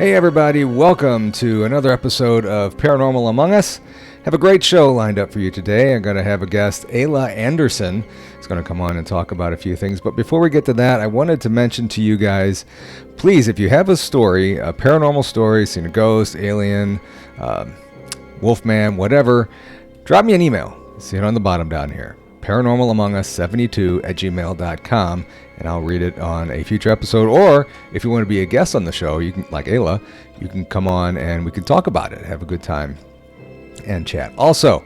Hey everybody, welcome to another episode of Paranormal Among Us. Have a great show lined up for you today. I'm going to have a guest, Ayla Anderson, is going to come on and talk about a few things. But before we get to that, I wanted to mention to you guys, please, if you have a story, a paranormal story, seen a ghost, alien, wolfman, whatever, drop me an email. See it on the bottom down here. paranormalamongus72@gmail.com, and I'll read it on a future episode. Or if you want to be a guest on the show, you can, like Ayla, you can come on and we can talk about it, have a good time and chat. Also,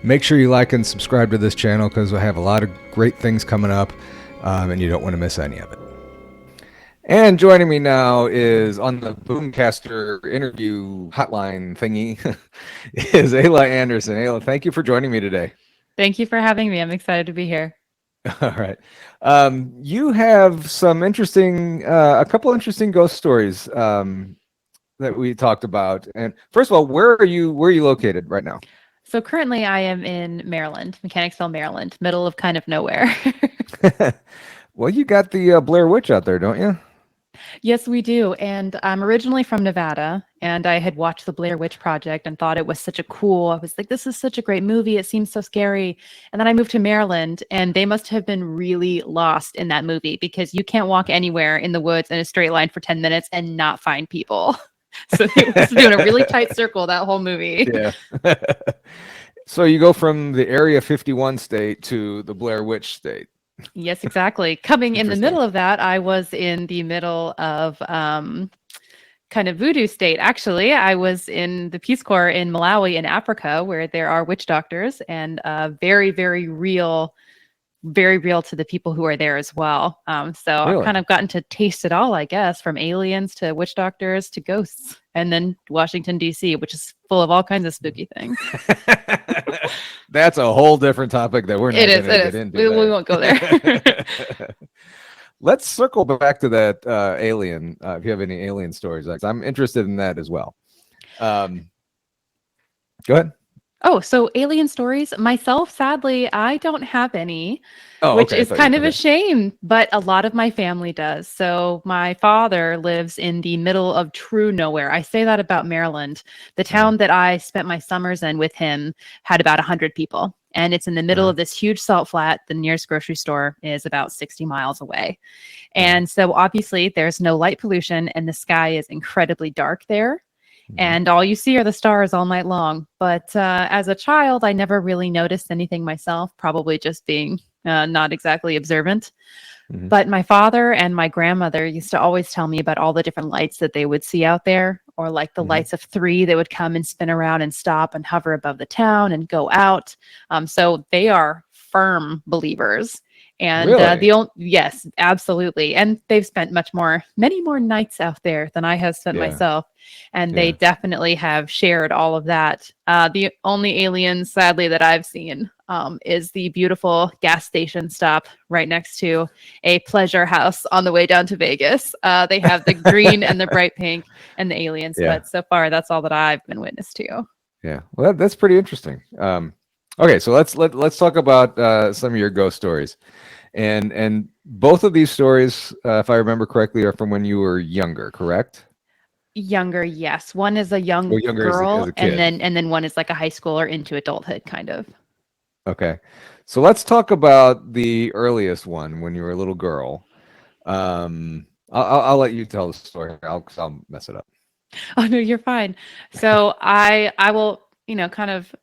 make sure you like and subscribe to this channel because I have a lot of great things coming up, and you don't want to miss any of it. And joining me now is on the Boomcaster interview hotline thingy is Ayla Anderson. Ayla, thank you for joining me today. Thank you for having me. I'm excited to be here. All right. You have some interesting, a couple interesting ghost stories that we talked about. And first of all, where are you located right now? So currently I am in Maryland, Mechanicsville, Maryland, middle of kind of nowhere. Well, you got the Blair Witch out there, don't you? Yes, we do. And I'm originally from Nevada, and I had watched the Blair Witch Project and thought it was I was like, this is such a great movie. It seems so scary. And then I moved to Maryland, and they must have been really lost in that movie because you can't walk anywhere in the woods in a straight line for 10 minutes and not find people. So it was doing a really tight circle, that whole movie. Yeah. So you go from the Area 51 state to the Blair Witch state. Yes, exactly. Coming in the middle of that, I was in the middle of kind of voodoo state. Actually, I was in the Peace Corps in Malawi in Africa, where there are witch doctors and very, very real to the people who are there as well. So Really? I've kind of gotten to taste it all, I guess, from aliens to witch doctors to ghosts, and then Washington, D.C., which is full of all kinds of spooky things. That's a whole different topic that we're not going to get into. We won't go there. Let's circle back to that alien, if you have any alien stories. I'm interested in that as well. Go ahead. Oh, so alien stories. Myself, sadly, I don't have any, which is kind of a shame, but a lot of my family does. So my father lives in the middle of true nowhere. I say that about Maryland. The town that I spent my summers in with him had about 100 people. And it's in the middle of this huge salt flat. The nearest grocery store is about 60 miles away. And so obviously there's no light pollution and the sky is incredibly dark there. And all you see are the stars all night long. But as a child, I never really noticed anything myself, probably just being not exactly observant. But my father and my grandmother used to always tell me about all the different lights that they would see out there, or like the lights of three that would come and spin around and stop and hover above the town and go out. So they are firm believers. And really? yes, absolutely. And they've spent many more nights out there than I have spent myself. And they definitely have shared all of that. The only aliens, sadly, that I've seen is the beautiful gas station stop right next to a pleasure house on the way down to Vegas. They have the green and the bright pink and the aliens. But so far, that's all that I've been witness to. Yeah, well, that's pretty interesting. Okay, so let's talk about some of your ghost stories, and both of these stories, if I remember correctly, are from when you were younger, correct? Younger, yes. One is a young girl, and then one is like a high schooler into adulthood, kind of. Okay, so let's talk about the earliest one when you were a little girl. I'll let you tell the story. I'll mess it up. Oh no, you're fine. So I will, kind of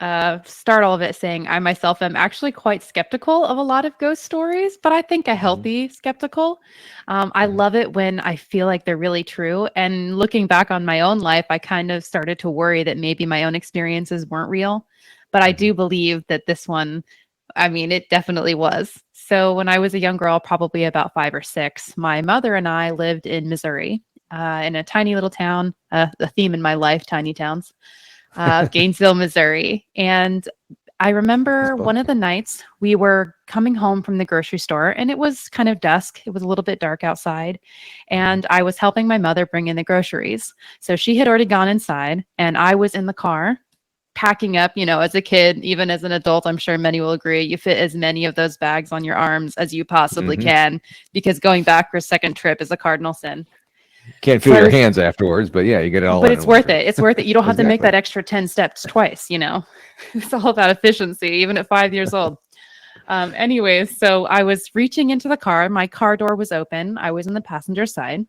start all of it saying I myself am actually quite skeptical of a lot of ghost stories, but I think a healthy skeptical. I love it when I feel like they're really true. And looking back on my own life, I kind of started to worry that maybe my own experiences weren't real. But I do believe that this one, it definitely was. So when I was a young girl, probably about 5 or 6, my mother and I lived in Missouri, in a tiny little town, a theme in my life, tiny towns. Gainesville, Missouri. And I remember one of the nights we were coming home from the grocery store and it was kind of dusk. It was a little bit dark outside and I was helping my mother bring in the groceries. So she had already gone inside and I was in the car packing up, as a kid, even as an adult. I'm sure many will agree. You fit as many of those bags on your arms as you possibly can because going back for a second trip is a cardinal sin. Can't So feel I your was, hands afterwards, but yeah, you get it all but in it's one worth trip. it. It's worth it. You don't have to make Exactly. that extra 10 steps twice, It's all about efficiency, even at 5 years old. Anyways, so I was reaching into the car. My car door was open. I was in the passenger side.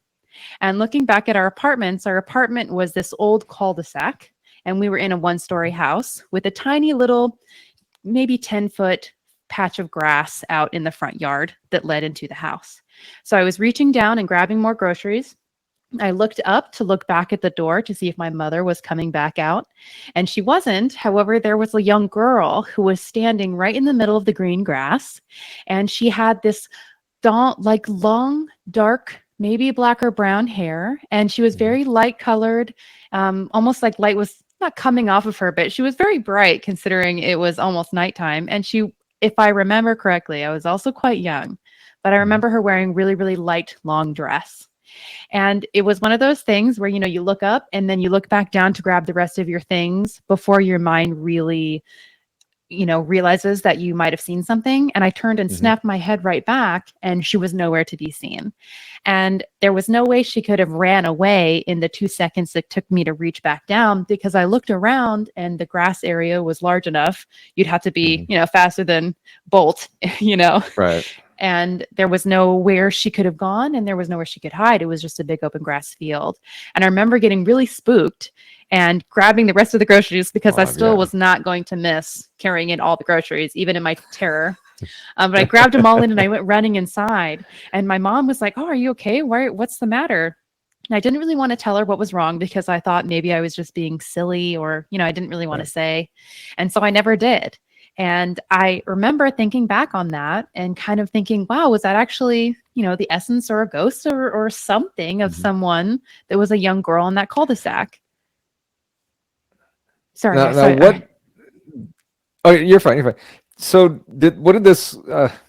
And looking back at our apartment was this old cul-de-sac. And we were in a one-story house with a tiny little, maybe 10-foot patch of grass out in the front yard that led into the house. So I was reaching down and grabbing more groceries. I looked up to look back at the door to see if my mother was coming back out, and she wasn't. However, there was a young girl who was standing right in the middle of the green grass, and she had this like long, dark, maybe black or brown hair, and she was Mhm. very light colored, almost like light was not coming off of her, but she was very bright considering it was almost nighttime. And she, if I remember correctly, I was also quite young, but I Mhm. remember her wearing really, really light, long dress. And it was one of those things where, you look up and then you look back down to grab the rest of your things before your mind really, realizes that you might have seen something. And I turned and Mhm. snapped my head right back, and she was nowhere to be seen. And there was no way she could have ran away in the 2 seconds it took me to reach back down, because I looked around and the grass area was large enough. You'd have to be, Mhm. faster than Bolt, you know, Right. and there was nowhere she could have gone and there was nowhere she could hide. It was just a big open grass field. And I remember getting really spooked and grabbing the rest of the groceries because I Oh, still yeah. was not going to miss carrying in all the groceries, even in my terror. But I grabbed them all in and I went running inside. And my mom was like, "Oh, are you okay? What's the matter?" And I didn't really want to tell her what was wrong because I thought maybe I was just being silly, or, I didn't really want to Right. say. And so I never did. And I remember thinking back on that and kind of thinking, wow, was that actually, the essence or a ghost, or something of Mhm. someone that was a young girl in that cul-de-sac? Sorry, I Now saw. what? Oh, you're fine. You're fine. So, what did this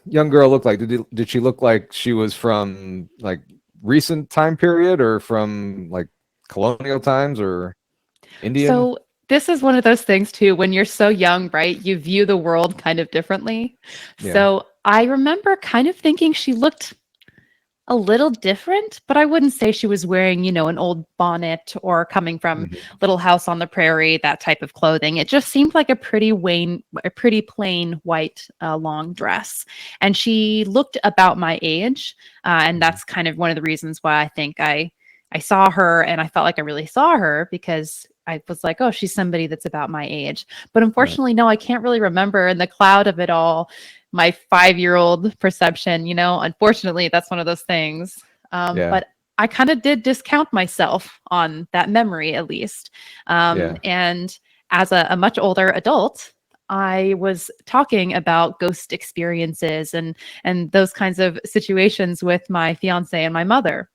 young girl look like? Did she look like she was from like recent time period, or from like colonial times, or Indian? So this is one of those things too, when you're so young, right? You view the world kind of differently. Yeah. So I remember kind of thinking she looked a little different, but I wouldn't say she was wearing, an old bonnet or coming from Mhm. Little House on the Prairie, that type of clothing. It just seemed like a pretty plain white long dress. And she looked about my age. And Mhm. that's kind of one of the reasons why I think I saw her and I felt like I really saw her, because I was like, oh, she's somebody that's about my age. But Right. unfortunately, no, I can't really remember in the cloud of it all my 5-year-old perception. Unfortunately, that's one of those things. Yeah. But I kind of did discount myself on that memory, at least. Yeah. And as a much older adult, I was talking about ghost experiences and those kinds of situations with my fiance and my mother.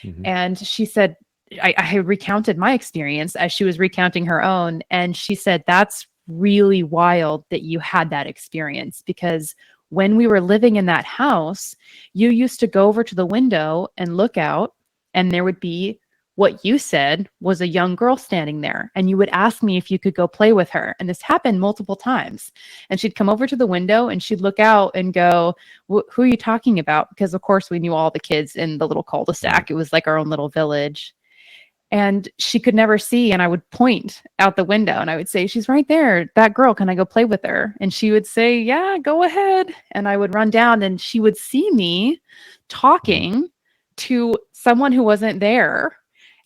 Mhm. And she said, I had recounted my experience as she was recounting her own. And she said, that's really wild that you had that experience, because when we were living in that house, you used to go over to the window and look out, and there would be what you said was a young girl standing there. And you would ask me if you could go play with her. And this happened multiple times. And she'd come over to the window and she'd look out and go, who are you talking about? Because, of course, we knew all the kids in the little cul de Right. sac. It was like our own little village. And she could never see. And I would point out the window and I would say, she's right there. That girl, can I go play with her? And she would say, yeah, go ahead. And I would run down and she would see me Mhm. talking to someone who wasn't there.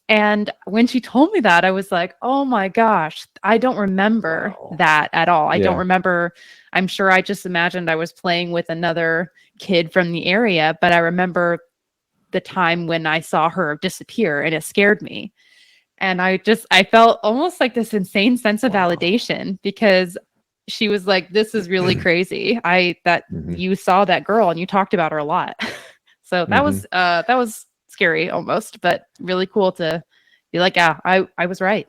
And when she told me that, I was like, oh my gosh, I don't remember Wow. that at all. I don't Yeah. remember. I'm sure I just imagined I was playing with another kid from the area, but I remember the time when I saw her disappear and it scared me. And I felt almost like this insane sense of Wow. validation, because she was like, this is really crazy. That Mhm. you saw that girl and you talked about her a lot. So Mhm. that was scary almost, but really cool to be like, yeah, I was right.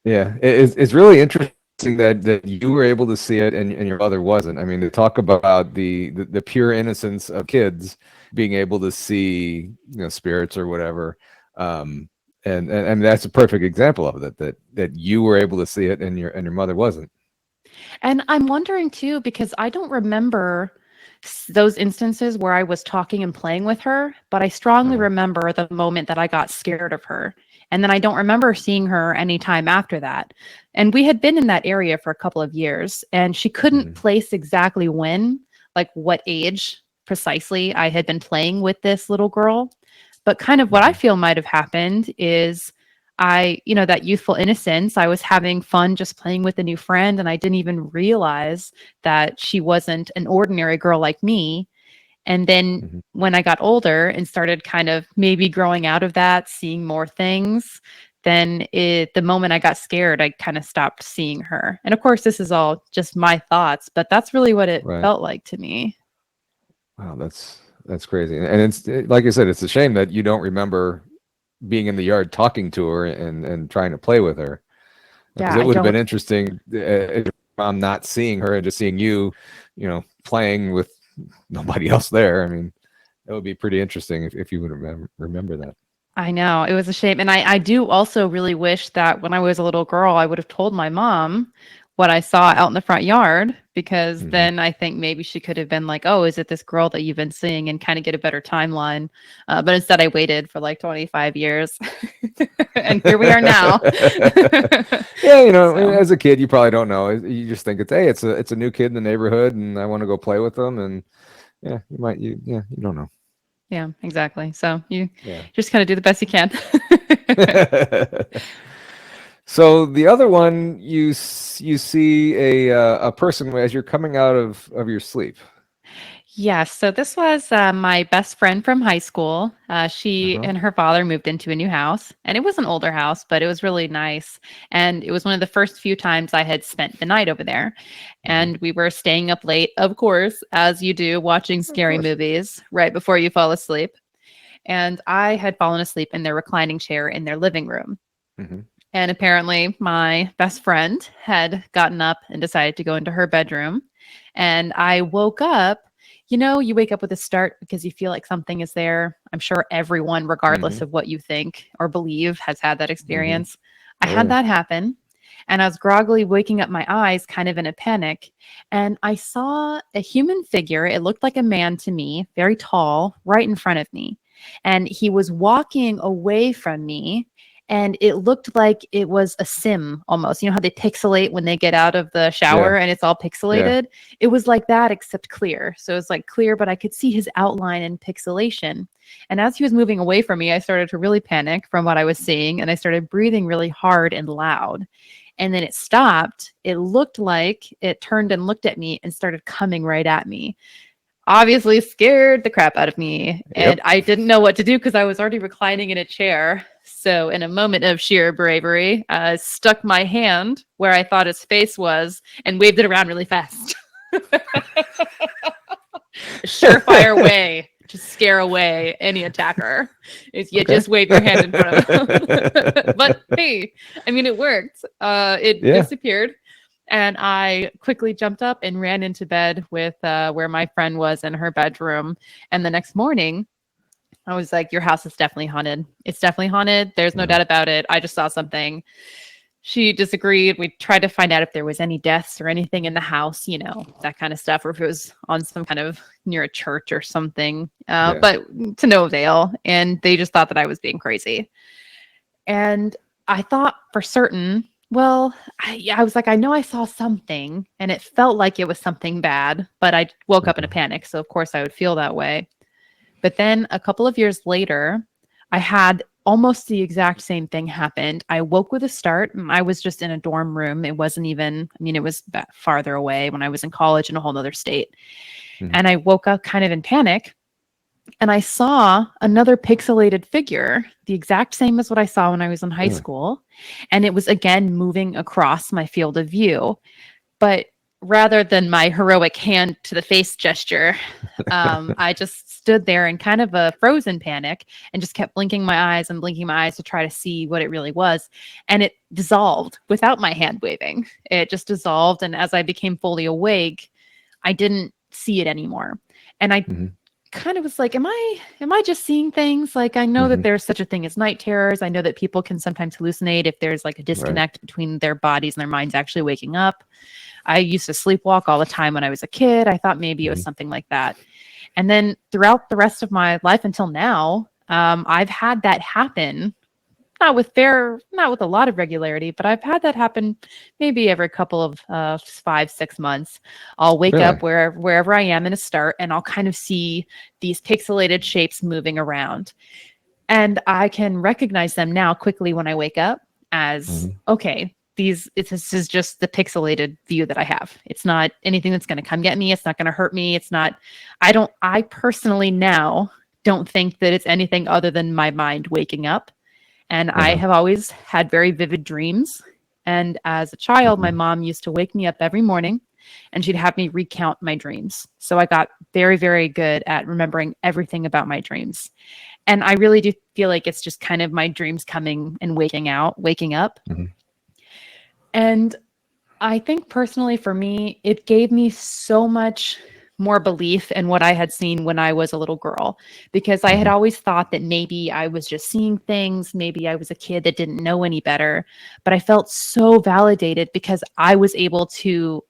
Yeah. It's really interesting that you were able to see it and your mother wasn't. I mean, to talk about the pure innocence of kids being able to see, spirits or whatever. Um, and that's a perfect example of it, that you were able to see it and your mother wasn't. And I'm wondering too, because I don't remember. those instances where I was talking and playing with her, but I strongly Uh-huh. remember the moment that I got scared of her. And then I don't remember seeing her any time after that. And we had been in that area for a couple of years, and she couldn't Mhm. place exactly when, like what age precisely I had been playing with this little girl. But kind of what I Mhm. feel might have happened is that youthful innocence, I was having fun just playing with a new friend, and I didn't even realize that she wasn't an ordinary girl like me. And then Mhm. when I got older and started kind of maybe growing out of that, seeing more things, then the moment I got scared, I kind of stopped seeing her. And of course, this is all just my thoughts, but that's really what it Right. felt like to me. Wow, that's crazy. And like I said, it's a shame that you don't remember being in the yard talking to her and trying to play with her, Yeah, because it I would have been don't. interesting if your mom not seeing her and just seeing you, playing with nobody else there. I mean, that would be pretty interesting if you would remember that. I know it was a shame. And I do also really wish that when I was a little girl, I would have told my mom what I saw out in the front yard, because Hmm. then I think maybe she could have been like, oh, is it this girl that you've been seeing, and kind of get a better timeline. But instead, I waited for like 25 years. And here we are now. Yeah, So, as a kid, you probably don't know. You just think it's a new kid in the neighborhood, and I want to go play with them. And yeah, you don't know. yeah, exactly. So you Yeah. just kind of do the best you can. So the other one, you see a person as you're coming out of your sleep. Yes. So this was my best friend from high school. She Uh-huh. and her father moved into a new house, and it was an older house, but it was really nice. And it was one of the first few times I had spent the night over there. Hmm. And we were staying up late, of course, as you do, watching Of scary course. movies right before you fall asleep. And I had fallen asleep in their reclining chair in their living room. Hmm. And apparently, my best friend had gotten up and decided to go into her bedroom. And I woke up. You wake up with a start because you feel like something is there. I'm sure everyone, regardless Hmm. of what you think or believe, has had that Hmm. experience. I Oh had yeah. that happen. And I was groggily waking up my eyes, kind of in a panic. And I saw a human figure. It looked like a man to me, very tall, right in front of me. And he was walking away from me, and it looked like it was a sim almost. You know how they pixelate when they get out of the Yeah. shower and it's all Yeah. pixelated? It was like that, except clear. So it was like clear, but I could see his outline and pixelation. And as he was moving away from me, I started to really panic from what I was seeing, and I started breathing really hard and loud. And then it stopped. It looked like it turned and looked at me and started coming right at me. Obviously scared the crap out of me. And Yep. I didn't know what to do because I was already reclining in a chair. So, in a moment of sheer bravery, I stuck my hand where I thought his face was and waved it around really fast. A surefire way to scare away any attacker is you Okay. just wave your hand in front of them. But hey, I mean, it worked. It Yeah. disappeared. And I quickly jumped up and ran into bed with where my friend was in her bedroom. And the next morning, I was like, your house is definitely haunted. It's definitely haunted. There's no Yeah. doubt about it. I just saw something. She disagreed. We tried to find out if there was any deaths or anything in the house, that kind of stuff, or if it was on some kind of near a church or something. Yeah. But to no avail. And they just thought that I was being crazy. And I thought for certain, well, I was like, I know I saw something, and it felt like it was something bad, but I woke up in a Uh-huh. panic. So, of course, I would feel that way. But then a couple of years later, I had almost the exact same thing happened. I woke with a start. I was just in a dorm room. It wasn't even, I mean, it was farther away when I was in college in a whole other state. Hmm. And I woke up kind of in panic, and I saw another pixelated figure, the exact same as what I saw when I was in high Really? school. And it was again moving across my field of view. But rather than my heroic hand to the face gesture, I just stood there in kind of a frozen panic and just kept blinking my eyes and blinking my eyes to try to see what it really was. And it dissolved without my hand waving. It just dissolved. And as I became fully awake, I didn't see it anymore. And I Hmm. kind of was like, am I just seeing things? Like, I know that Hmm. there's such a thing as night terrors. I know that people can sometimes hallucinate if there's like a Right. disconnect between their bodies and their minds actually waking up. I used to sleepwalk all the time when I was a kid. I thought maybe it was Mhm. something like that. And then throughout the rest of my life until now, I've had that happen. Not with a lot of regularity, but I've had that happen maybe every couple of 5, 6 months. I'll wake Really? up wherever I am in a start, and I'll kind of see these pixelated shapes moving around, and I can recognize them now quickly when I wake up as Mhm. okay. This is just the pixelated view that I have. It's not anything that's going to come get me. It's not going to hurt me. It's not. I personally now don't think that it's anything other than my mind waking up, and I Uh-huh. have always had very vivid dreams. And as a child, my Mhm. mom used to wake me up every morning and she'd have me recount my dreams. So I got very, very good at remembering everything about my dreams. And I really do feel like it's just kind of my dreams coming and waking up. Mhm. And I think personally for me, it gave me so much more belief in what I had seen when I was a little girl, because I had Mhm. always thought that maybe I was just seeing things, maybe I was a kid that didn't know any better, but I felt so validated because I was able to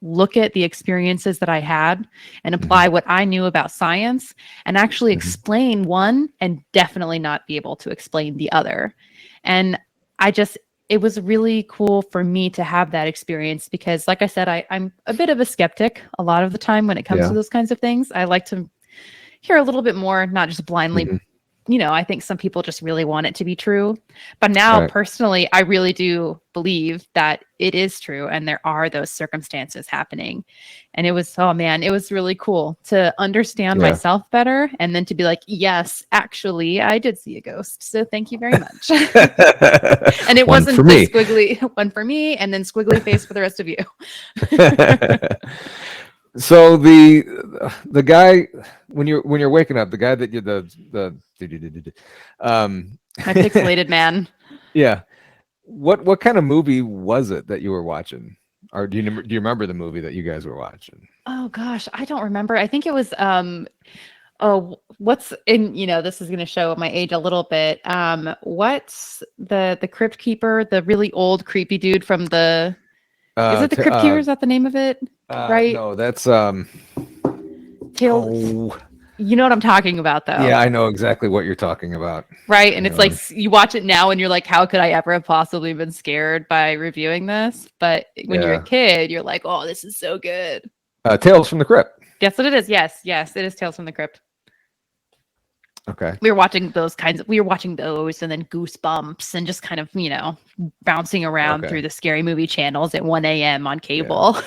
look at the experiences that I had and apply Mhm. what I knew about science and actually Mhm. explain one and definitely not be able to explain the other. And I just it was really cool for me to have that experience because, like I said, I'm a bit of a skeptic a lot of the time when it comes to Yeah. those kinds of things. I like to hear a little bit more, not just blindly. Mhm. I think some people just really want it to be true. But now, Right. personally, I really do believe that it is true and there are those circumstances happening. And it was, oh man, it was really cool to understand Yeah. myself better and then to be like, yes, actually, I did see a ghost. So thank you very much. And it One for wasn't the me. squiggly one for me and then squiggly face for the rest of you. So the guy when you're waking up, the guy that you the um My pixelated man. yeah. What kind of movie was it that you were watching? Or do you remember the movie that you guys were watching? Oh gosh, I don't remember. I think it was oh, what's in, this is going to show my age a little bit. What's the Crypt Keeper, the really old creepy dude from the is Uh, it the t- Crypt Keeper? Is that the name of it? Right? no, that's Tale oh You know what I'm talking about yeah, though. I know exactly what you're talking about. Right? And Hang it's like on. you watch it now and you're like, how could I ever have possibly been scared by reviewing this? But when you're a Yeah. kid, you're like, oh, this is so good. Tales from the Crypt. Guess what it is? Yes, yes, it is Tales from the Crypt. Okay. We were watching those and then Goosebumps and just kind of, bouncing around Okay. through the scary movie channels at 1 a.m. on Yeah. cable.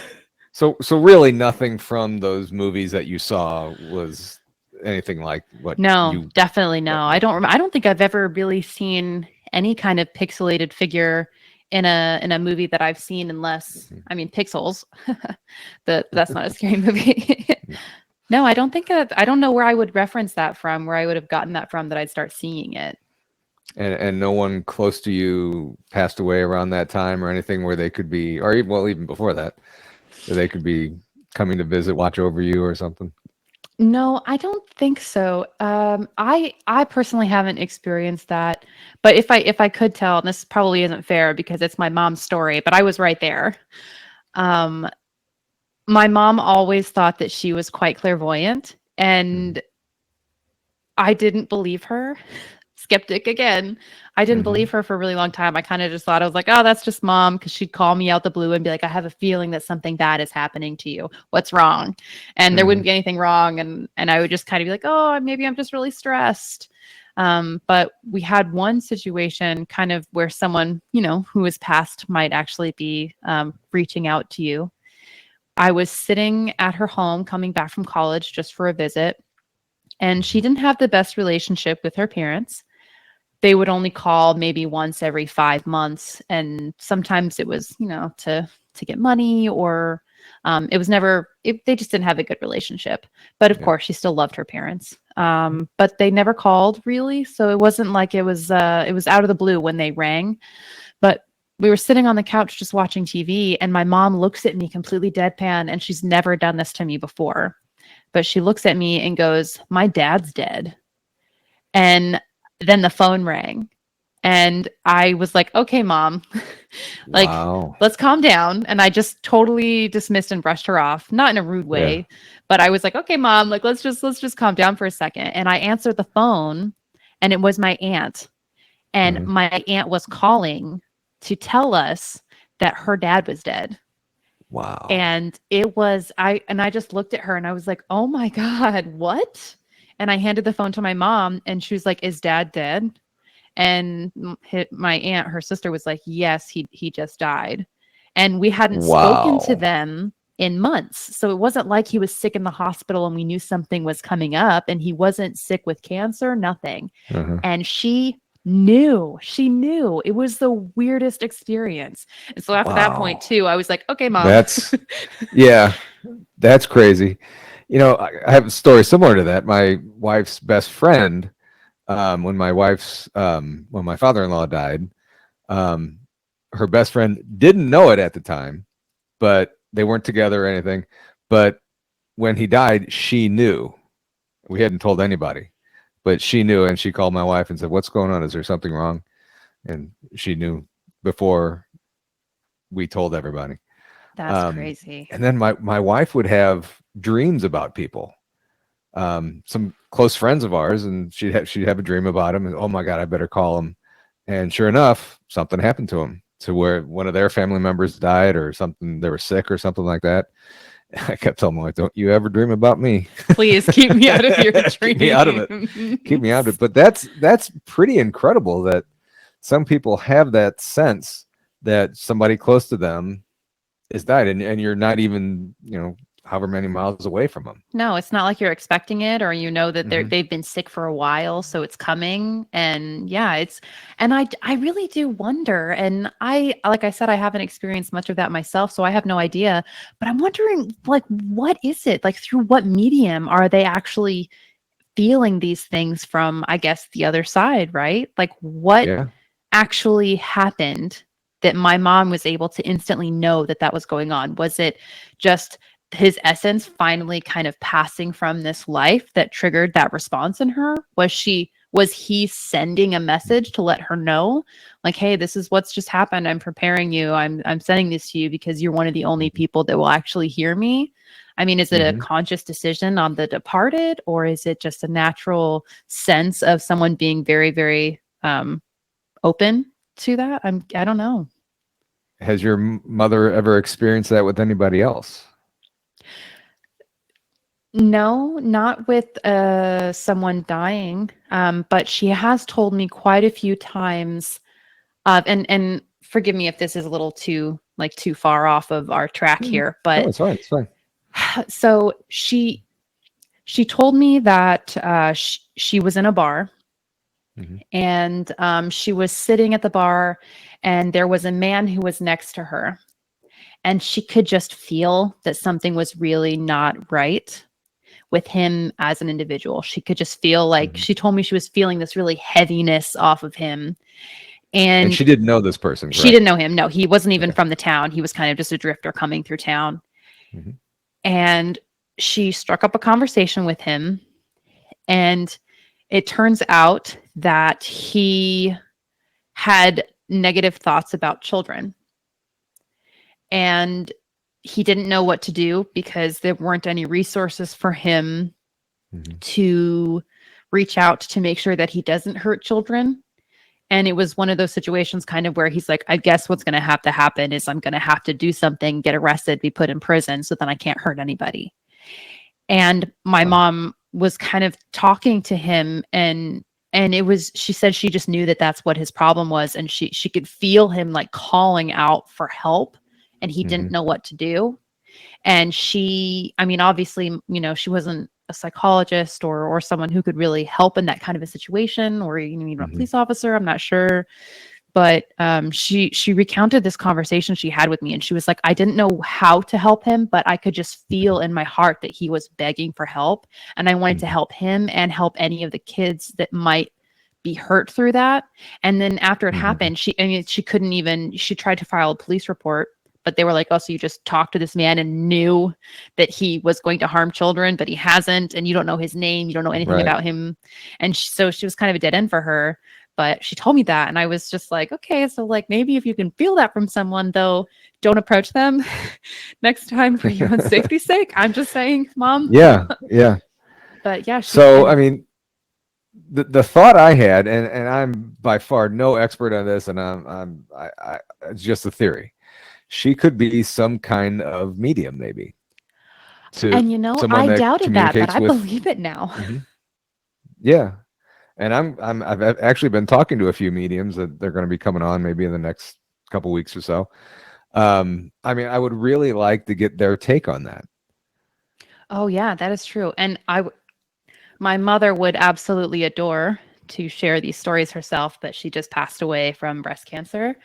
So really nothing from those movies that you saw was anything like No, definitely what no. I don't think I've ever really seen any kind of pixelated figure in a movie that I've seen unless Mhm. I mean Pixels. That's not a scary movie. No, I don't think I don't know where I would reference that from, where I would have gotten that from that I'd start seeing it. And no one close to you passed away around that time or anything where they could be, or even, well, even before that, they could be coming to visit, watch over you or something. No, I don't think so. I personally haven't experienced that, but if I could tell, and this probably isn't fair because it's my mom's story, but I was right there. Um, my mom always thought that she was quite clairvoyant, Hmm. and I didn't believe her. Skeptic again. I didn't Hmm. believe her for a really long time. I kind of just thought I was like, oh, that's just mom, because she'd call me out the blue and be like, I have a feeling that something bad is happening to you. What's wrong? And there Hmm. wouldn't be anything wrong, and I would just kind of be like, oh, maybe I'm just really stressed. But we had one situation kind of where someone, who was passed might actually be reaching out to you. I was sitting at her home coming back from college just for a visit, and she didn't have the best relationship with her parents. They would only call maybe once every 5 months, and sometimes it was, to get money, or it was never. They just didn't have a good relationship. But of Yeah. course, she still loved her parents. But they never called really, so it wasn't like it was out of the blue when they rang. But we were sitting on the couch just watching TV, and my mom looks at me completely deadpan, and she's never done this to me before. But she looks at me and goes, "My dad's dead." And then the phone rang. And I was like, okay, mom. Like, Wow. let's calm down. And I just totally dismissed and brushed her off, not in a rude Yeah. way, but I was like, okay, mom, like let's just calm down for a second. And I answered the phone and it was my aunt. And Hmm. my aunt was calling to tell us that her dad was dead. Wow. And I just looked at her and I was like, "Oh my god, what?" And I handed the phone to my mom and she was like, "Is dad dead?" And my aunt, her sister was like, "Yes, he just died." And we hadn't spoken to Wow. them in months. So it wasn't like he was sick in the hospital and we knew something was coming up, and he wasn't sick with cancer, nothing. Uh-huh. And she knew. It was the weirdest experience. And so after that point Wow. too, I was like, "Okay, mom." That's yeah, that's crazy. I have a story similar to that. My wife's best friend, when my father-in-law died, um, her best friend didn't know it at the time, but they weren't together or anything. But when he died, she knew. We hadn't told anybody, but she knew, and she called my wife and said, "What's going on? Is there something wrong?" And she knew before we told everybody. That's Um, crazy. and then my wife would have dreams about people, some close friends of ours, and she'd have a dream about him, and oh my god, I better call him. And sure enough, something happened to him, to where one of their family members died or something. They were sick or something like that. I kept telling my wife, "Don't you ever dream about me. Please keep me out of your Keep me out of it. Keep me out of dreams. it." But that's pretty incredible that some people have that sense that somebody close to them is died, and you're not even however many miles away from them. No, it's not like you're expecting it, or you know that Hmm. they've been sick for a while, so it's coming. And yeah, and I really do wonder. And like I said, I haven't experienced much of that myself, so I have no idea. But I'm wondering, like, what is it? Like, through what medium are they actually feeling these things from, I guess, the other side, right? Like, what Yeah. actually happened that my mom was able to instantly know that that was going on? Was it just his essence finally kind of passing from this life that triggered that response in her? Was he sending a message to let her know, like, hey, this is what's just happened. I'm preparing you. I'm sending this to you because you're one of the only people that will actually hear me. I mean, is it a Hmm. conscious decision on the departed, or is it just a natural sense of someone being very, very open to that? I don't know. Has your mother ever experienced that with anybody else? No, not with someone dying. But she has told me quite a few times. And forgive me if this is a little too far off of our track Mm. here, No, but it's fine. It's fine. so she told me that she was in a bar, Hmm. and she was sitting at the bar, and there was a man who was next to her, and she could just feel that something was really not right with him as an individual. She could just feel like, Hmm. she told me she was feeling this really heaviness off of him. And And she didn't know this person, she didn't correct? know him. No, he wasn't even Okay. from the town. He was kind of just a drifter coming through town. Hmm. And she struck up a conversation with him. And it turns out that he had negative thoughts about children. And he didn't know what to do because there weren't any resources for him Hmm. to reach out to make sure that he doesn't hurt children. And it was one of those situations kind of where he's like, I guess what's going to have to happen is I'm going to have to do something, get arrested, be put in prison so then I can't hurt anybody. And my Wow. mom was kind of talking to him, and it was, she said she just knew that that's what his problem was, and she could feel him like calling out for help, and he didn't Hmm. know what to do. And I mean, obviously, she wasn't a psychologist or someone who could really help in that kind of a situation, or a Hmm. police officer, I'm not sure. But she recounted this conversation she had with me, and she was like, I didn't know how to help him, but I could just feel in my heart that he was begging for help, and I wanted to Hmm. help him and help any of the kids that might be hurt through that. And then after it Hmm. happened, I mean, she couldn't even, she tried to file a police report, but they were like, oh, so you just talked to this man and knew that he was going to harm children, but he hasn't, and you don't know his name, you don't know anything Right. about him. And so she was kind of a dead end for her. But she told me that, and I was just like, okay, so like maybe if you can feel that from someone, though, don't approach them next time for your own safety's sake. I'm just saying, Mom. Yeah, yeah. But yeah, she So, and I mean, the thought I had, and I'm by far no expert on this, and it's just a theory. She could be some kind of medium, maybe, to and you know, someone I that doubted that, but communicates I with. believe it now. Mhm. Yeah, and I've actually been talking to a few mediums that they're going to be coming on maybe in the next couple weeks or so. I mean, I would really like to get their take on that. Oh yeah, that is true. And my mother would absolutely adore to share these stories herself, but she just passed away from breast cancer.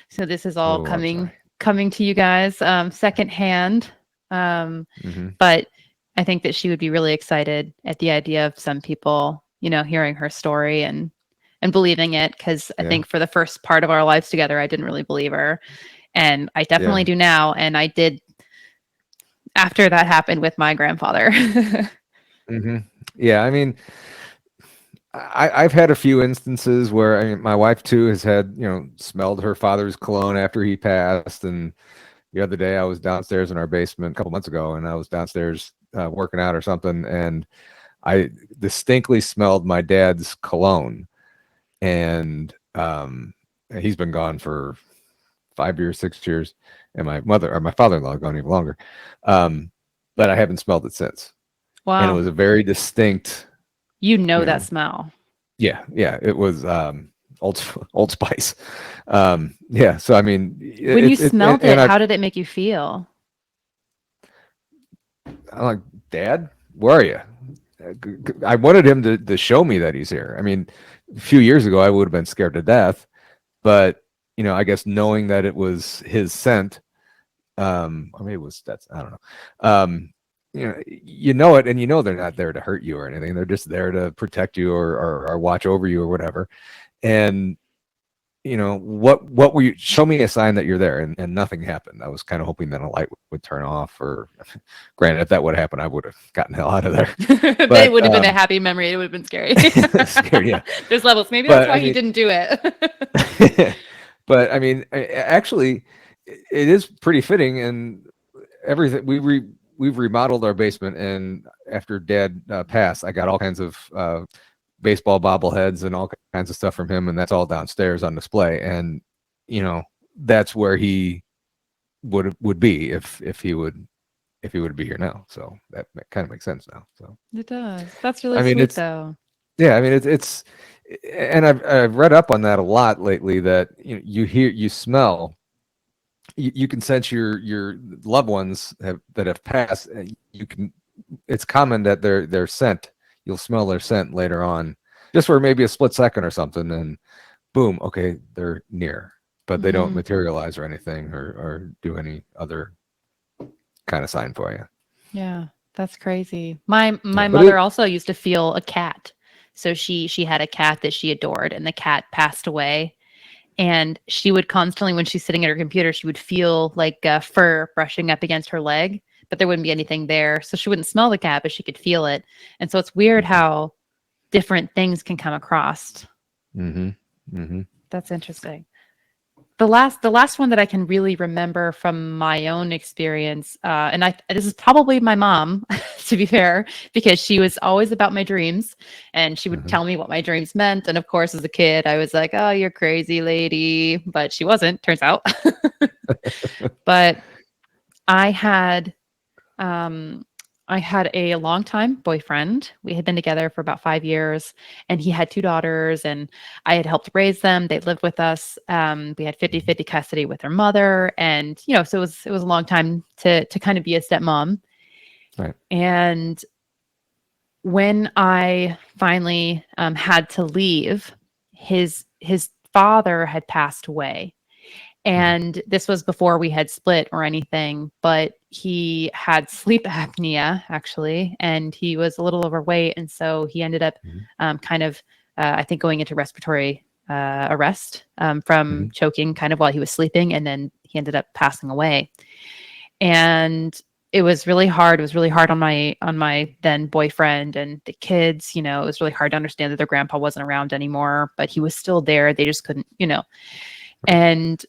So this is all Oh, I'm coming sorry. coming to you guys secondhand. Um, Hmm. but I think that she would be really excited at the idea of some people, hearing her story and believing it. Because I Yeah, think for the first part of our lives together, I didn't really believe her, and I definitely yeah. do now. And I did after that happened with my grandfather. Hmm. Yeah, I mean, I've had a few instances where I mean, my wife too has had, smelled her father's cologne after he passed. And the other day I was downstairs in our basement a couple months ago, and I was downstairs working out or something, and I distinctly smelled my dad's cologne. And he's been gone for 5 years, 6 years, and my mother or my father-in-law gone even longer. Um, but I haven't smelled it since, and it Wow. was a very distinct, You know you that know, smell. yeah, yeah. It was Old Old Spice. Yeah. So I mean, When you and, smelled and it, I how did it make you feel? I'm like, Dad, where are you? I wanted him to show me that he's here. I mean, a few years ago, I would have been scared to death, but I guess knowing that it was his scent, or maybe it was that's I don't know. You know it, and they're not there to hurt you or anything. They're just there to protect you or watch over you or whatever. And what were you show me a sign that you're there, and nothing happened. I was kind of hoping that a light would turn off, or granted, if that would happen, I would have gotten the hell out of there. They But would have been a happy memory. It would have been scary. scared, yeah. There's levels. Maybe that's But why I you mean, didn't do it. but I mean, actually, it is pretty fitting, and everything we've remodeled our basement, and after Dad passed, I got all kinds of baseball bobbleheads and all kinds of stuff from him, and that's all downstairs on display. And you know, that's where he would be if he would be here now. So that kind of makes sense now. So It does. That's really I mean, sweet, it's though. yeah, I mean it's and I've read up on that a lot lately. That you smell. You can sense your loved ones that have passed. You can. It's common that their scent. You'll smell their scent later on, just for maybe a split second or something, and boom, okay, they're near, but they don't Hmm. materialize or anything or do any other kind of sign for you. Yeah, that's crazy. My Yeah, but mother also used to feel a cat. So she had a cat that she adored, and the cat passed away. And she would constantly, when she's sitting at her computer, she would feel like fur brushing up against her leg, but there wouldn't be anything there. So she wouldn't smell the cat, but she could feel it. And so it's weird mm-hmm, how different things can come across. mm-hmm, mm-hmm, That's interesting. The last one that I can really remember from my own experience, and this is probably my mom, to be fair, because she was always about my dreams, and she would uh-huh, tell me what my dreams meant. And of course, as a kid, I was like, "Oh, you're crazy, lady," but she wasn't. Turns out, but I had um, I had a longtime boyfriend. We had been together for about 5 years, and he had two daughters, and I had helped raise them. They lived with us. We had 50 mhm, 50 custody with their mother. And, so it was a long time to kind of be a stepmom. right, And when I finally had to leave, his father had passed away, mhm, and this was before we had split or anything, but he had sleep apnea, actually, and he was a little overweight. And so he ended up mhm, kind of, I think, going into respiratory arrest from mhm, choking kind of while he was sleeping. And then he ended up passing away. And it was really hard. It was really hard on my then boyfriend and the kids. You know, it was really hard to understand that their grandpa wasn't around anymore, but he was still there. They just couldn't, you know. Right. And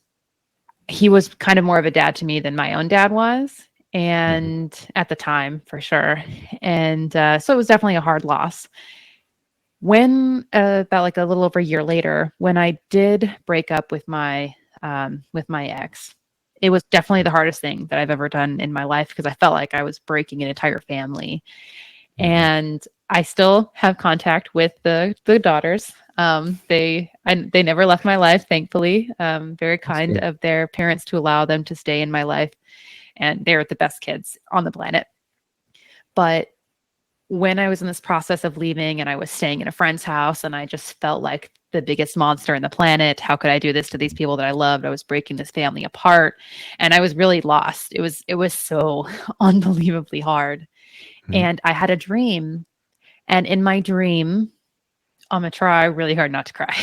he was kind of more of a dad to me than my own dad was, Hmm. and at the time, for sure. And so it was definitely a hard loss. When about like a little over a year later, when I did break up with my ex, it was definitely the hardest thing that I've ever done in my life because I felt like I was breaking an entire family. Hmm. And I still have contact with the daughters. They never left my life, thankfully. Very That's kind good. of their parents to allow them to stay in my life, and they're the best kids on the planet. But when I was in this process of leaving and I was staying in a friend's house and I just felt like the biggest monster in the planet. How could I do this to these people that I loved? I was breaking this family apart and I was really lost. It was so unbelievably hard. Hmm. And I had a dream, and in my dream, I'm gonna try really hard not to cry.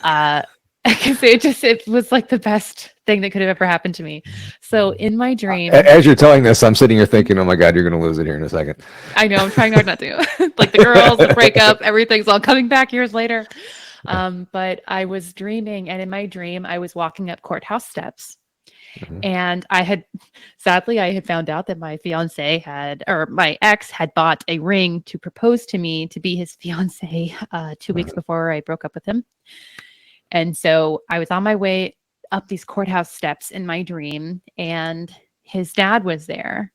uh because it was like the best thing that could have ever happened to me. So in my dream, As you're telling this, I'm sitting here thinking, "Oh my God, you're going to lose it here in a second." I know I'm trying hard not to. Like the girls, the breakup, everything's all coming back years later. Yeah. But I was dreaming, and in my dream, I was walking up courthouse steps. Hmm. And sadly, I had found out that my fiance had, or my ex had bought a ring to propose to me to be his fiance 2 weeks before I broke up with him. And so I was on my way up these courthouse steps in my dream, and his dad was there.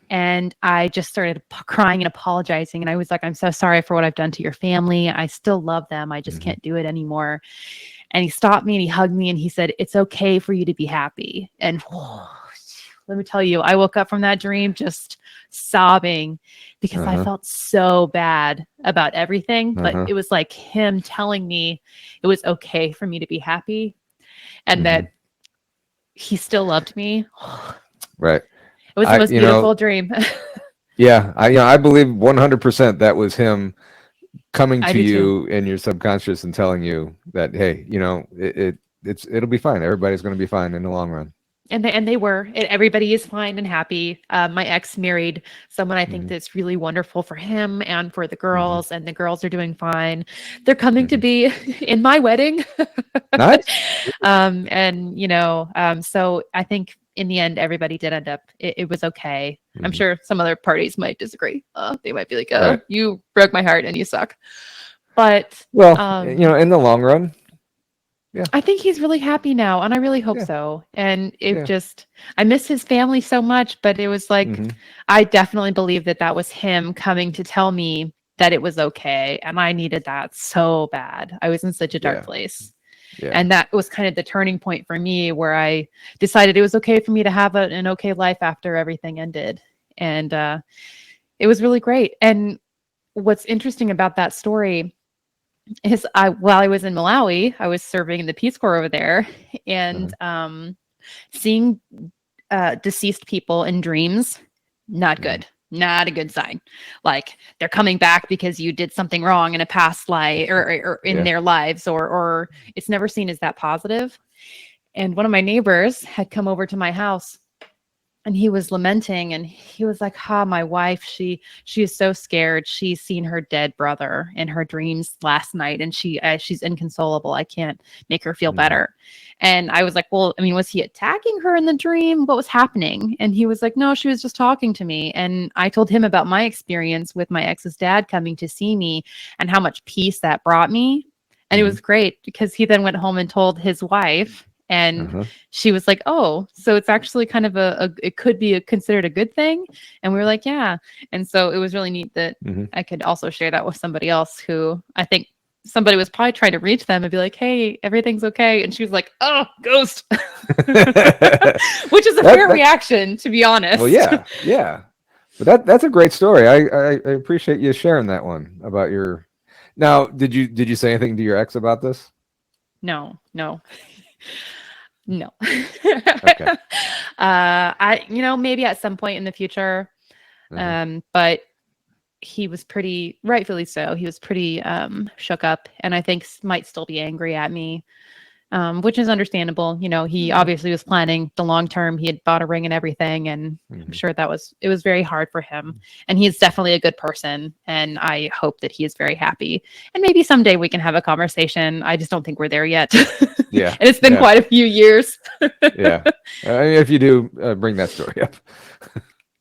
And I just started crying and apologizing. And I was like, I'm so sorry for what I've done to your family. I still love them. I just Hmm. can't do it anymore. And he stopped me and he hugged me and he said, it's okay for you to be happy. And let me tell you, I woke up from that dream just sobbing because I Uh-huh. felt so bad about everything. But Uh-huh. it was like him telling me it was okay for me to be happy and Hmm. that he still loved me. Right. It was the I, most you know, beautiful dream. yeah, I believe 100% that was him coming I to do too. you in your subconscious and telling you that, hey, it'll be fine. Everybody's going to be fine in the long run. And they were. And everybody is fine and happy. My ex married someone I think Hmm. that's really wonderful for him and for the Hmm. girls, and the girls are doing fine. They're coming to Hmm. be in my wedding. Nice. And so I think in the end, everybody did end up. It was okay. I'm Hmm. sure some other parties might disagree. They might be like, "Oh, Right. you broke my heart and you suck." But Well, um, in the long run, yeah, I think he's really happy now, and I really hope yeah, so. And yeah. I miss his family so much, but it was like, Hmm. I definitely believe that that was him coming to tell me that it was okay. And I needed that so bad. I was in such a dark Yeah, place. yeah. And that was kind of the turning point for me where I decided it was okay for me to have an okay life after everything ended. And it was really great. And what's interesting about that story is while I was in Malawi, I was serving in the Peace Corps over there, and Uh-huh. seeing deceased people in dreams, not Hmm. good. Not a good sign. Like they're coming back because you did something wrong in a past life or in Yeah. their lives, or it's never seen as that positive. And one of my neighbors had come over to my house and he was lamenting and he was like, my wife, she is so scared. She's seen her dead brother in her dreams last night, and she's inconsolable. I can't make her feel Hmm. better." And I was like, well, I mean, was he attacking her in the dream? What was happening? And he was like, no, she was just talking to me. And I told him about my experience with my ex's dad coming to see me and how much peace that brought me. And it Hmm. was great because he then went home and told his wife, and Uh-huh. she was like, "Oh, so it's actually kind of it could be considered a good thing." And we were like, "Yeah." And so it was really neat that Hmm. I could also share that with somebody else who I think somebody was probably trying to reach them and be like, "Hey, everything's okay." And she was like, "Oh, ghost." Which is a fair That reaction, to be well, honest. yeah, yeah. But that's a great story. I appreciate you sharing that one about your. Now, did you say anything to your ex about this? No, no, no. Okay. Maybe at some point in the future, Uh-huh. but he was pretty, rightfully so, he was pretty shook up, and I think might still be angry at me. which is understandable. He obviously was planning the long term. He had bought a ring and everything, and I'm Mhm. sure it was very hard for him. And he's definitely a good person, and I hope that he is very happy. And maybe someday we can have a conversation. I just don't think we're there yet. Yeah, And it's been yeah, quite a few years. yeah. If you do, bring that story up.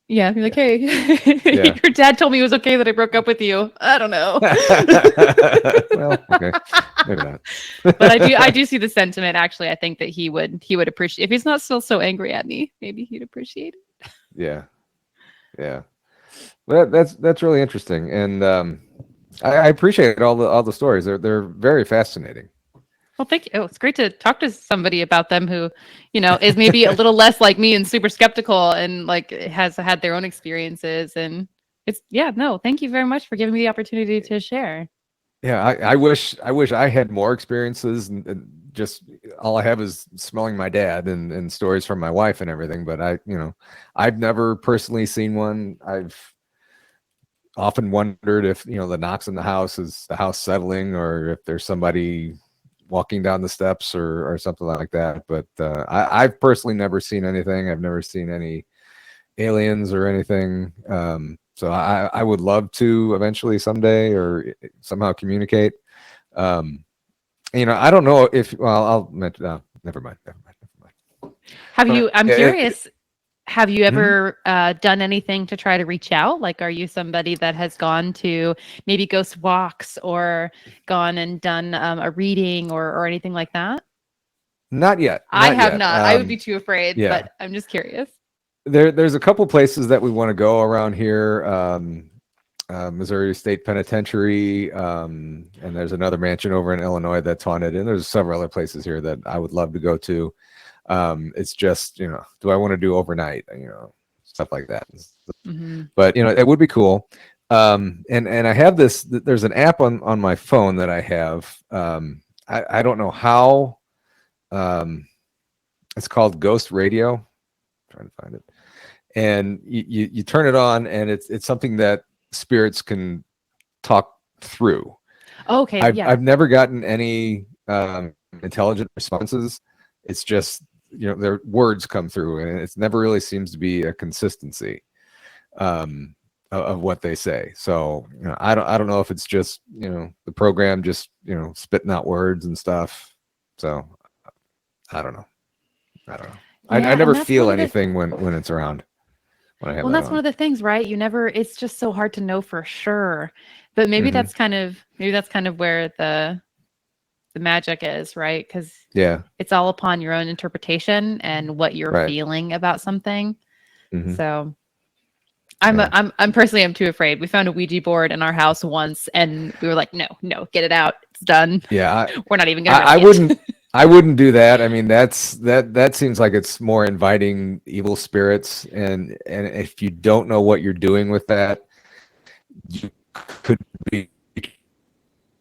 Yeah, you're like, Yeah, hey, yeah. your dad told me it was okay that I broke up with you. I don't know. Well, okay, maybe not. But I do see the sentiment. Actually, I think that he would appreciate, if he's not still so angry at me, maybe he'd appreciate it. Yeah, yeah. Well, that's really interesting, and I appreciate all the stories. They're very fascinating. Well, thank you. Oh, it's great to talk to somebody about them who, is maybe a little less like me and super skeptical and like has had their own experiences. And yeah, no, thank you very much for giving me the opportunity to share. Yeah, I wish I had more experiences, and just all I have is smelling my dad and stories from my wife and everything. But I've never personally seen one. I've often wondered if the knocks in the house is the house settling, or if there's somebody walking down the steps or something like that. But I've personally never seen anything. I've never seen any aliens or anything. So I would love to eventually someday or somehow communicate. Um, I don't know if, well, I'll mention, never mind, never mind, never mind. I'm curious, have you Mhm. ever done anything to try to reach out? Like, are you somebody that has gone to maybe ghost walks or gone and done a reading or anything like that? Not yet, I not have yet. not. I would be too afraid, Yeah, but I'm just curious. there's a couple places that we want to go around here. Missouri State Penitentiary, and there's another mansion over in Illinois that's haunted, and there's several other places here that I would love to go to. It's just, do I want to do overnight? Stuff like that. Hmm. But it would be cool. And I have this. There's an app on my phone that I have. I don't know how. Um, it's called Ghost Radio. I'm trying to find it, and you turn it on, and it's something that spirits can talk through. Okay, I've yeah. never gotten any intelligent responses. It's just their words come through, and it never really seems to be a consistency of what they say. So I don't know if it's just the program just spitting out words and stuff. So I don't know. I don't know. I Yeah, and never that's one feel of the anything when it's around, when I have well, that that's one on. of the things, right? It's just so hard to know for sure. But Hmm. maybe that's kind of where the magic is, right? Because Yeah. it's all upon your own interpretation and what you're Right. feeling about something. Hmm. So Yeah. I'm personally I'm too afraid. We found a Ouija board in our house once and we were like, no, no, get it out. It's done. Yeah. We're not even gonna I ring it. wouldn't. I wouldn't do that. I mean, that seems like it's more inviting evil spirits, and if you don't know what you're doing with that, you could be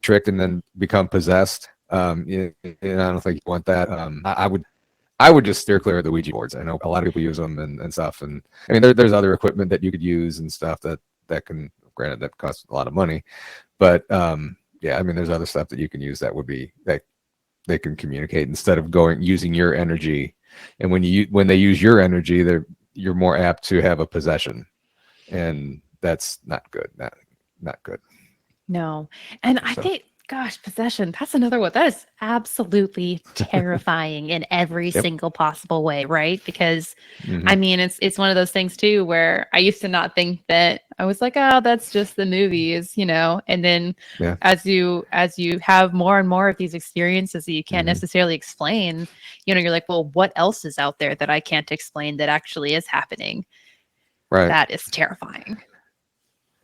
tricked and then become possessed. I don't think you want that. I would just steer clear of the Ouija boards. I know a lot of people use them and stuff, and I mean there's other equipment that you could use and stuff that can, granted, that costs a lot of money, but yeah, I mean there's other stuff that you can use that would be that they can communicate instead of going using your energy. And when they use your energy, you're more apt to have a possession, and that's not good. Not good. No. And I So think, gosh, possession, that's another one. That is absolutely terrifying in every yep. single possible way, right? Because Hmm. I mean, it's one of those things too where I used to not think that I was like, oh, that's just the movies, and then Yeah. as you have more and more of these experiences that you can't Hmm. necessarily explain, you're like, well, what else is out there that I can't explain that actually is happening? Right. That is terrifying.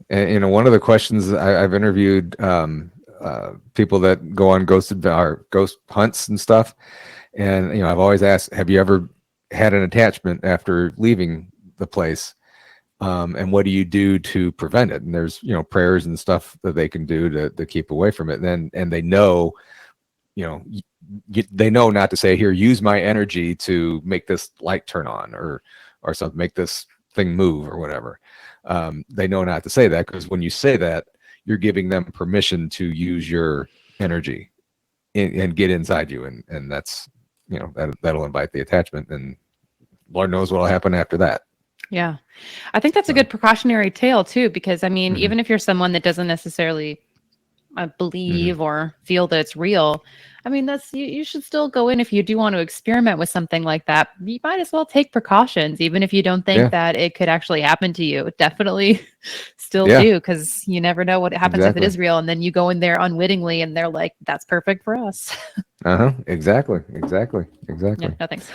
And one of the questions I've interviewed people that go on ghost hunts and stuff, and I've always asked, have you ever had an attachment after leaving the place? And what do you do to prevent it? And there's prayers and stuff that they can do to keep away from it. And they know, you know they know not to say, here, use my energy to make this light turn on, or something, make this thing move or whatever. They know not to say that, because when you say that, you're giving them permission to use your energy. and get inside you, and that's that'll invite the attachment, and Lord knows what'll happen after that. Yeah. I think that's a So, good precautionary tale too, because I mean, mhm, even if you're someone that doesn't necessarily mhm. believe or feel that it's real, I mean, that's you should still go in if you do want to experiment with something like that. You might as well take precautions, even if you don't think Yeah, that it could actually happen to you. Definitely still yeah, do, because you never know what happens if it exactly. is real. And then you go in there unwittingly and they're like, that's perfect for us. Exactly, exactly, Yeah, exactly. no thanks.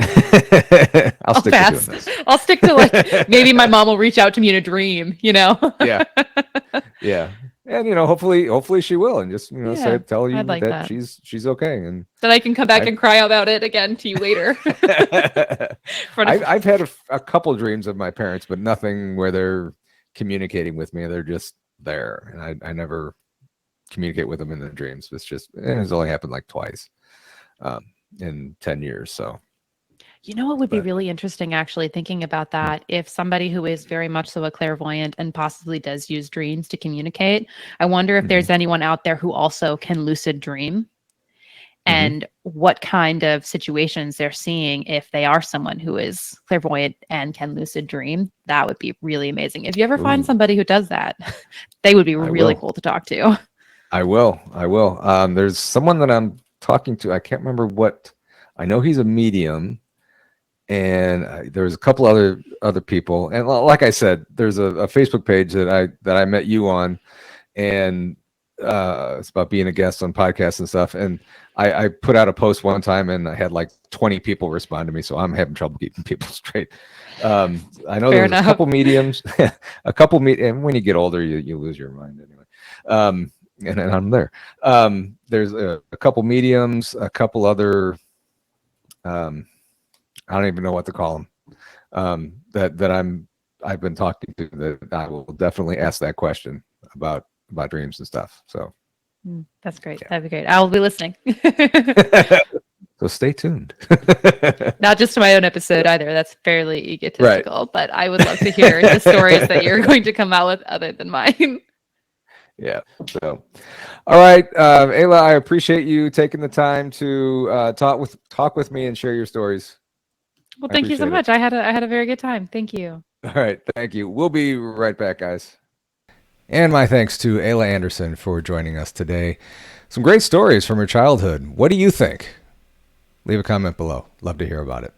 I'll I'll stick to doing pass. this. I'll stick to like maybe my mom will reach out to me in a dream, you know? Yeah, yeah, and hopefully she will, and just Yeah, tell I'd you like that that. she's okay, and Then I can come back I've and cry about it again to you later. In front of I've had a couple dreams of my parents, but nothing where they're communicating with me. They're just there, and I never communicate with them in the dreams. It's only happened like twice um, in 10 years. So, You know what would be but really interesting, actually, thinking about that? If somebody who is very much so a clairvoyant and possibly does use dreams to communicate, I wonder if hmm there's anyone out there who also can lucid dream hmm and what kind of situations they're seeing if they are someone who is clairvoyant and can lucid dream. That would be really amazing. If you ever find ooh, somebody who does that, they would be I really will. cool to talk to. I will. I will. There's someone that I'm talking to. I can't remember what. I know he's a medium, and there's a couple other people. And like I said, there's a Facebook page that I met you on, and it's about being a guest on podcasts and stuff. And I put out a post one time, and I had like 20 people respond to me, so I'm having trouble keeping people straight. I know there Fair was a enough. couple mediums, and when you get older, you lose your mind anyway. And I'm there. There's a couple mediums, a couple other. Um, I don't even know what to call them. That I've been talking to, that I will definitely ask that question about dreams and stuff. So That's great. That'd be great. I'll be listening. yeah. So stay tuned. Not just to my own episode either. That's fairly Right. egotistical, but I would love to hear the stories that you're going to come out with other than mine. Yeah. So, all right, Ayla, I appreciate you taking the time to talk with me and share your stories. Well, I thank you so appreciate it. much. I had a very good time. Thank you. All right. Thank you. We'll be right back, guys. And my thanks to Ayla Anderson for joining us today. Some great stories from her childhood. What do you think? Leave a comment below. Love to hear about it.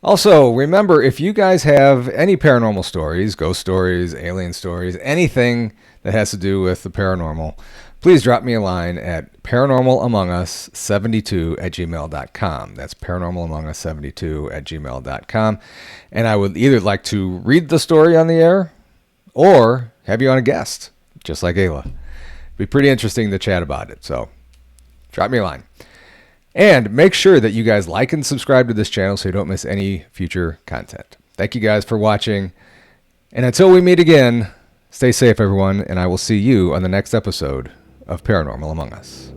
Also, remember, if you guys have any paranormal stories, ghost stories, alien stories, anything that has to do with the paranormal, please drop me a line at paranormalamongus72@gmail.com. That's paranormalamongus72@gmail.com. And I would either like to read the story on the air or have you on a guest, just like Ayla. It'd be pretty interesting to chat about it. So drop me a line. And make sure that you guys like and subscribe to this channel so you don't miss any future content. Thank you guys for watching. And until we meet again, stay safe, everyone, and I will see you on the next episode of Paranormal Among Us.